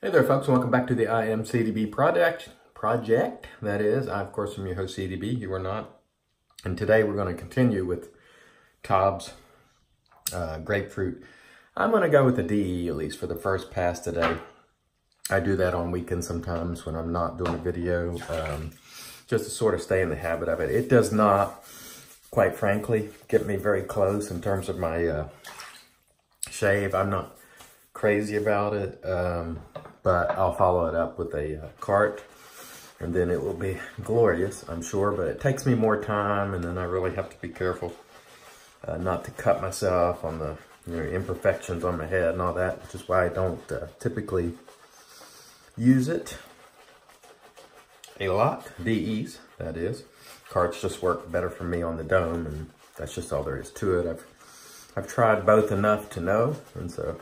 Hey there folks, welcome back to the IMCDB project. That is, I of course am your host CDB, you are not. And today we're going to continue with TOBS grapefruit. I'm going to go with the DE at least for the first pass today. I do that on weekends sometimes when I'm not doing a video, just to sort of stay in the habit of it. It does not, quite frankly, get me very close in terms of my shave. I'm not crazy about it. But I'll follow it up with a cart, and then it will be glorious, I'm sure. But it takes me more time, and then I really have to be careful not to cut myself on the imperfections on my head and all that, which is why I don't typically use it a lot. DEs, that is. Carts just work better for me on the dome, and that's just all there is to it. I've tried both enough to know, and so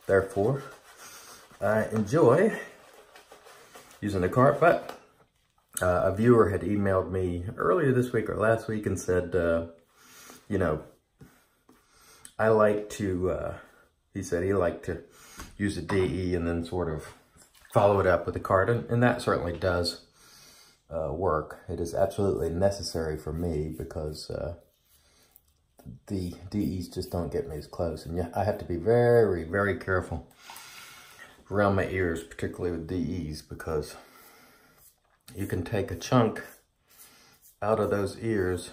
therefore I enjoy using the cart. But a viewer had emailed me earlier this week or last week and said, I like to, he said he liked to use a DE and then sort of follow it up with a cart. And that certainly does work. It is absolutely necessary for me because the DEs just don't get me as close. And I have to be very, very careful around my ears, particularly with DEs, because you can take a chunk out of those ears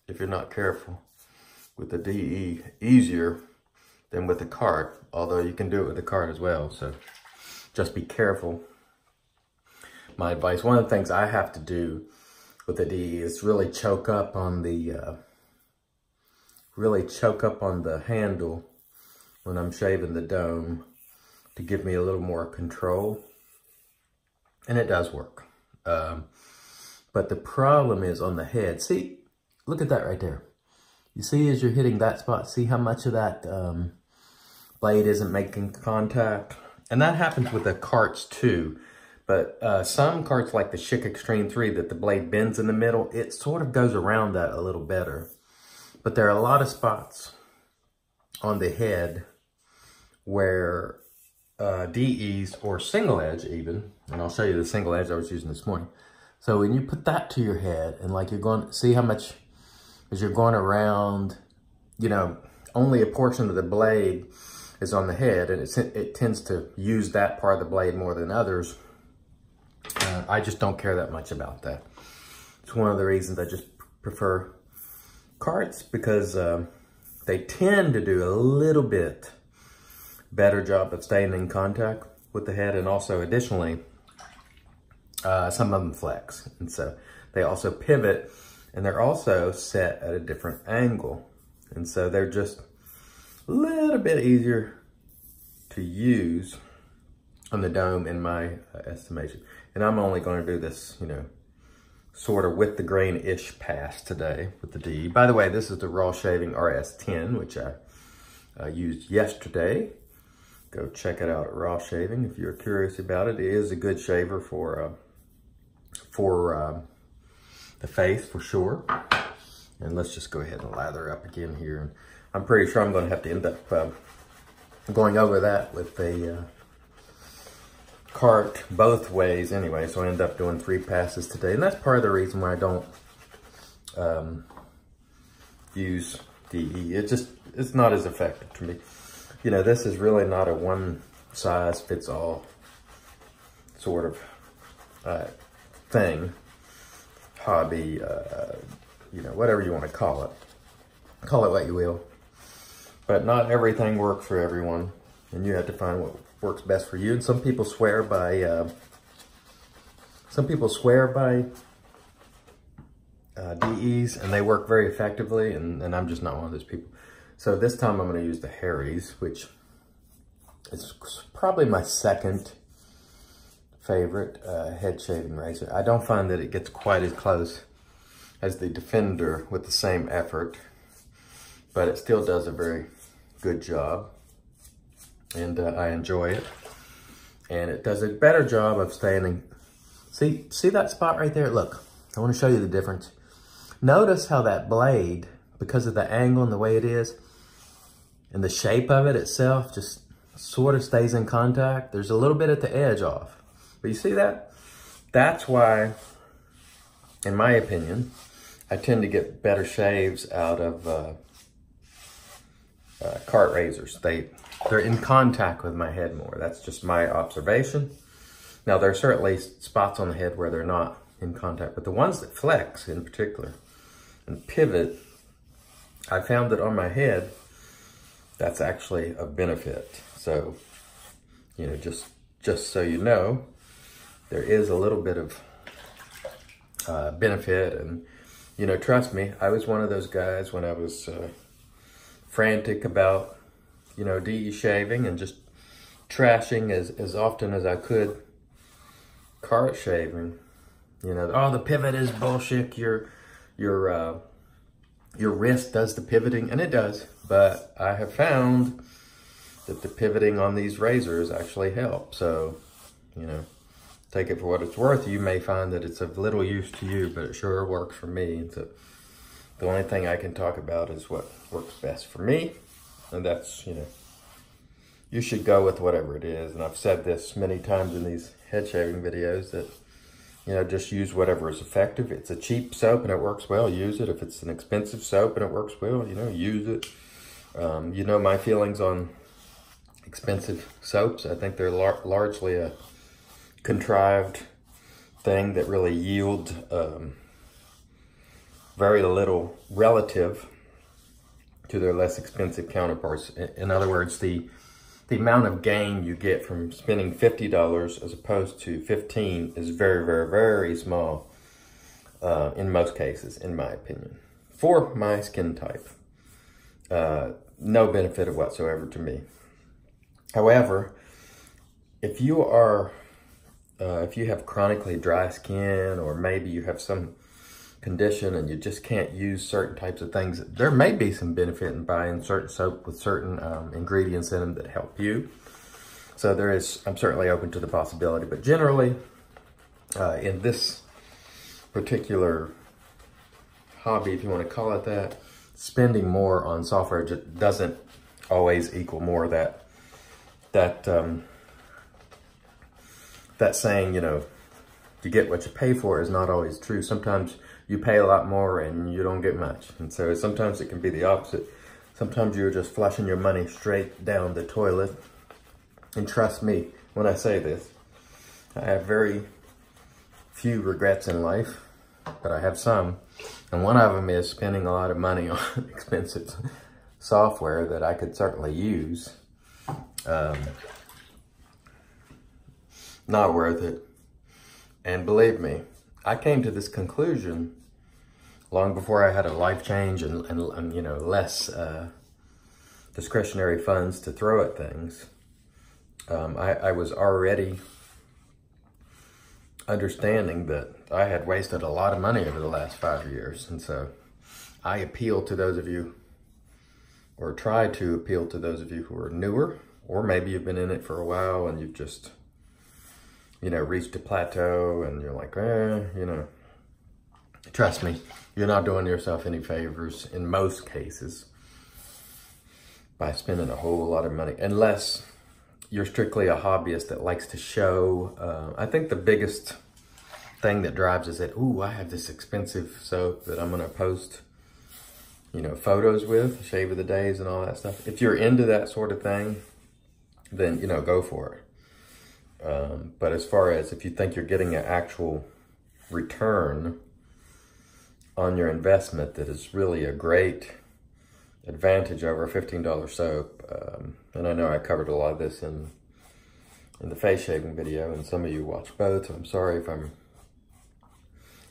if you're not careful with the DE easier than with the cart, although you can do it with the cart as well. So just be careful. My advice, one of the things I have to do with the DE is really choke up on the handle when I'm shaving the dome, to give me a little more control, and it does work. But the problem is on the head. See, look at that right there. You see, as you're hitting that spot, see how much of that blade isn't making contact? And that happens with the carts too. But some carts like the Schick Extreme 3 that the blade bends in the middle, it sort of goes around that a little better. But there are a lot of spots on the head where DEs or single edge even, and I'll show you the single edge I was using this morning. So when you put that to your head and like you're going to see how much, as you're going around, only a portion of the blade is on the head, and it tends to use that part of the blade more than others. I just don't care that much about that. It's one of the reasons I just prefer carts, because they tend to do a little bit better job of staying in contact with the head, and also additionally, some of them flex, and so they also pivot, and they're also set at a different angle, and so they're just a little bit easier to use on the dome in my estimation. And I'm only going to do this, sort of with the grain-ish pass today with the DE. By the way, this is the raw shaving RS10, which I used yesterday. Go check it out at Raw Shaving if you're curious about it. It is a good shaver for the face, for sure. And let's just go ahead and lather up again here. And I'm pretty sure I'm going to have to end up going over that with a cart both ways anyway. So I end up doing 3 passes today. And that's part of the reason why I don't use DE. It's not as effective to me. This is really not a one-size-fits-all sort of thing, hobby, whatever you want to call it. Call it what you will. But not everything works for everyone, and you have to find what works best for you. And some people swear by DEs, and they work very effectively, and I'm just not one of those people. So this time I'm going to use the Harry's, which is probably my second favorite head shaving razor. I don't find that it gets quite as close as the Defender with the same effort, but it still does a very good job, and I enjoy it. And it does a better job of staying in. See that spot right there? Look, I want to show you the difference. Notice how that blade, because of the angle and the way it is, and the shape of it itself, just sort of stays in contact. There's a little bit at the edge off. But you see that? That's why, in my opinion, I tend to get better shaves out of cart razors. They're in contact with my head more. That's just my observation. Now, there are certainly spots on the head where they're not in contact, but the ones that flex in particular and pivot, I found that on my head, that's actually a benefit. So, you know, just so you know, there is a little bit of benefit. And, you know, trust me, I was one of those guys when I was frantic about, you know, DE shaving and just trashing as often as I could cart shaving. You know, oh, the pivot is bullshit. Your wrist does the pivoting, and it does. But I have found that the pivoting on these razors actually help. So, you know, take it for what it's worth. You may find that it's of little use to you, but it sure works for me. So the only thing I can talk about is what works best for me. And that's, you know, you should go with whatever it is. And I've said this many times in these head shaving videos that, you know, just use whatever is effective. It's a cheap soap and it works well, use it. If it's an expensive soap and it works well, you know, use it. You know my feelings on expensive soaps. I think they're largely a contrived thing that really yield very little relative to their less expensive counterparts. In other words, the amount of gain you get from spending $50 as opposed to $15 is very, very, very small in most cases, in my opinion. For my skin type, no benefit whatsoever to me. However, if you have chronically dry skin, or maybe you have some condition and you just can't use certain types of things, there may be some benefit in buying certain soap with certain ingredients in them that help you. So I'm certainly open to the possibility, but generally in this particular hobby, if you want to call it that, spending more on software doesn't always equal more. That saying, you know, you get what you pay for is not always true. Sometimes you pay a lot more and you don't get much. And so sometimes it can be the opposite. Sometimes you're just flushing your money straight down the toilet. And trust me when I say this, I have very few regrets in life, but I have some. And one of them is spending a lot of money on expensive software that I could certainly use. Not worth it. And believe me, I came to this conclusion long before I had a life change and you know, less discretionary funds to throw at things. I was already understanding that I had wasted a lot of money over the last 5 years. And so I appeal to those of you, or try to appeal to those of you who are newer, or maybe you've been in it for a while and you've just, you know, reached a plateau and you're like, you know, trust me, you're not doing yourself any favors in most cases by spending a whole lot of money, unless you're strictly a hobbyist that likes to show. I think the biggest thing that drives is that, ooh, I have this expensive soap that I'm gonna post, you know, photos with, shave of the days and all that stuff. If you're into that sort of thing, then, you know, go for it. But as far as if you think you're getting an actual return on your investment that is really a great advantage over a $15 soap, and I know I covered a lot of this in the face shaving video, and some of you watch both, so I'm sorry if I'm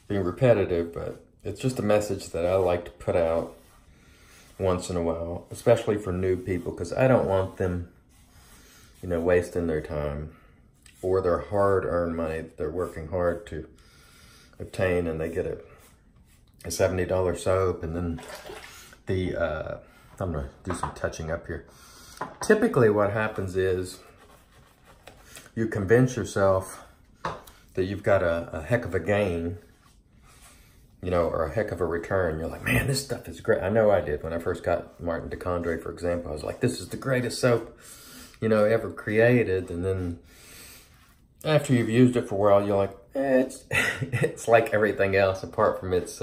being repetitive, but it's just a message that I like to put out once in a while, especially for new people, because I don't want them, you know, wasting their time or their hard-earned money that they're working hard to obtain, and they get a $70 soap, and then I'm gonna do some touching up here. Typically what happens is you convince yourself that you've got a heck of a gain, you know, or a heck of a return. You're like, man, this stuff is great. I know I did when I first got Martin DeCondre, for example. I was like, this is the greatest soap ever created. And then after you've used it for a while, you're like, it's like everything else apart from its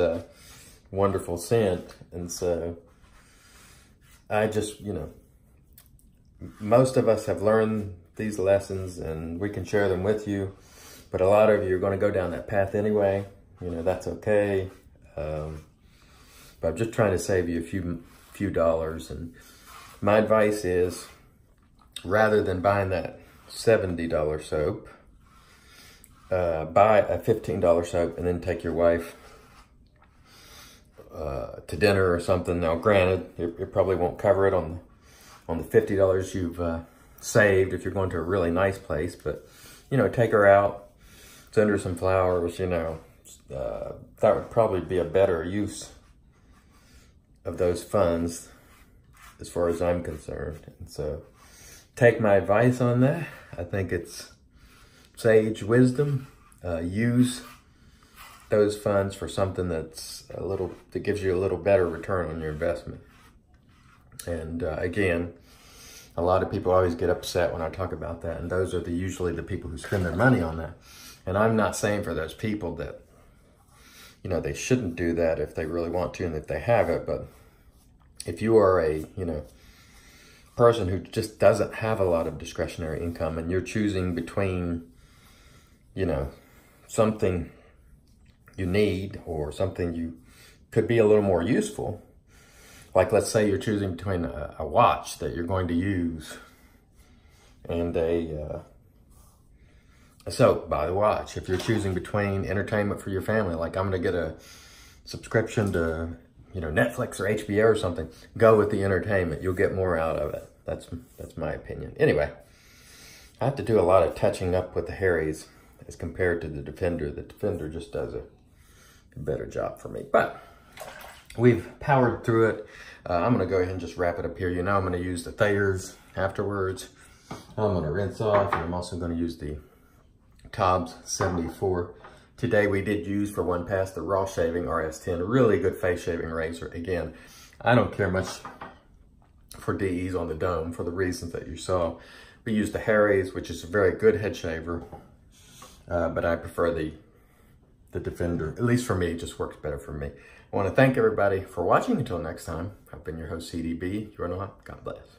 wonderful scent. And so I just, most of us have learned these lessons and we can share them with you, but a lot of you are going to go down that path anyway. That's okay. But I'm just trying to save you a few dollars. And my advice is, rather than buying that $70 soap, buy a $15 soap and then take your wife to dinner or something. Now, granted, it probably won't cover it on the $50 you've saved if you're going to a really nice place, but take her out, send her some flowers. That would probably be a better use of those funds as far as I'm concerned. And so take my advice on that. I think it's sage wisdom. Use those funds for something that gives you a little better return on your investment. And again, a lot of people always get upset when I talk about that, and those are usually the people who spend their money on that. And I'm not saying for those people that they shouldn't do that if they really want to and if they have it. But if you are a person who just doesn't have a lot of discretionary income and you're choosing between something you need or something you could be a little more useful, like let's say you're choosing between a watch that you're going to use and a soap, buy the watch. If you're choosing between entertainment for your family, like I'm going to get a subscription to Netflix or HBO or something, go with the entertainment. You'll get more out of it. That's my opinion. Anyway, I have to do a lot of touching up with the Harrys as compared to the Defender. The Defender just does a better job for me. But we've powered through it. I'm going to go ahead and just wrap it up here. I'm going to use the Thayers afterwards. I'm going to rinse off, and I'm also going to use the TOBS 74. Today we did use for one pass the Raw Shaving RS10, a really good face shaving razor. Again, I don't care much for DEs on the dome for the reasons that you saw. We used the Harry's, which is a very good head shaver, but I prefer the Defender. At least for me, it just works better for me. I want to thank everybody for watching. Until next time, I've been your host, CDB. You are not. God bless.